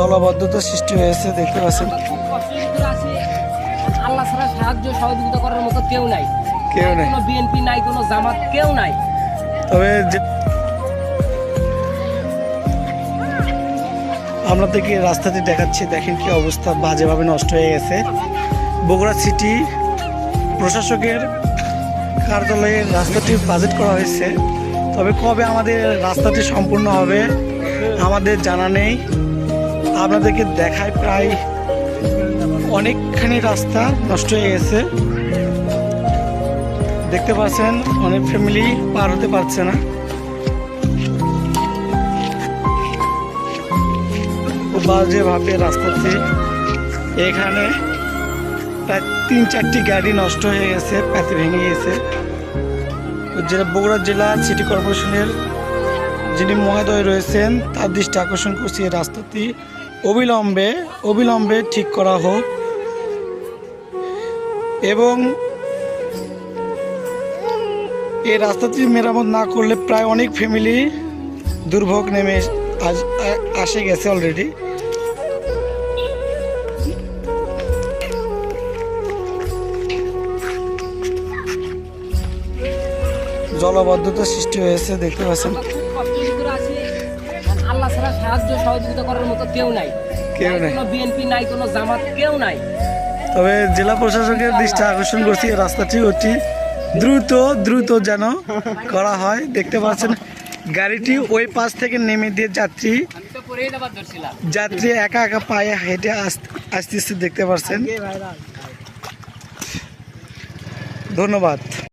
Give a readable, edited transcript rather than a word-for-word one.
জলাবদ্ধতা সৃষ্টি হয়েছে দেখতে পাচ্ছেন। আল্লাহ ছাড়া সাহায্য সহযোগিতা করার মতো কেউ নাই, কেউ নেই, কোনো বিএনপি নাই, কোনো জামাত কেউ নাই। তবে আপনাদেরকে রাস্তাটি দেখাচ্ছি, দেখেন কি অবস্থা, বাজেভাবে নষ্ট হয়ে গেছে। বগুড়া সিটি প্রশাসকের কার্যালয়ে রাস্তাটি বাজেট করা হয়েছে, তবে কবে আমাদের রাস্তাটি সম্পূর্ণ হবে আমাদের জানা নেই। আপনাদেরকে দেখায় প্রায় অনেকখানি রাস্তা নষ্ট হয়ে গেছে দেখতে পাচ্ছেন, অনেক ফ্যামিলি পার হতে পারছে না। খুব বাজেভাবে রাস্তাতে এখানে প্রায় 3-4টি গাড়ি নষ্ট হয়ে গেছে, প্যাতে ভেঙে গেছে। যেটা বগুড়া জেলা সিটি কর্পোরেশনের যিনি মহোদয় রয়েছেন তার দৃষ্টি আকর্ষণ করছি, এই রাস্তাটি অবিলম্বে ঠিক করা হোক এবং এই রাস্তাটি মেরামত না করলে প্রায় অনেক ফ্যামিলি দুর্ভোগ নেমে আসে গেছে অলরেডি। জলাবদ্ধতা সৃষ্টি হয়েছে দেখতে পাচ্ছেন। আল্লাহ ছাড়া সাহায্য সহযোগিতা করার মতো কেউ নাই, কেউ নেই, কোনো বিএনপি নাই, কোনো জামাত কেউ নাই। তবে জেলা প্রশাসকের দৃষ্টি আকর্ষণ করছি, এই রাস্তাটি অতি দ্রুত যেন করা হয়। দেখতে পাচ্ছেন গাড়িটি ওই পাশ থেকে নেমে দিয়ে যাত্রী একা পায়ে হেঁটে আসতেছে দেখতে পাচ্ছেন। ধন্যবাদ।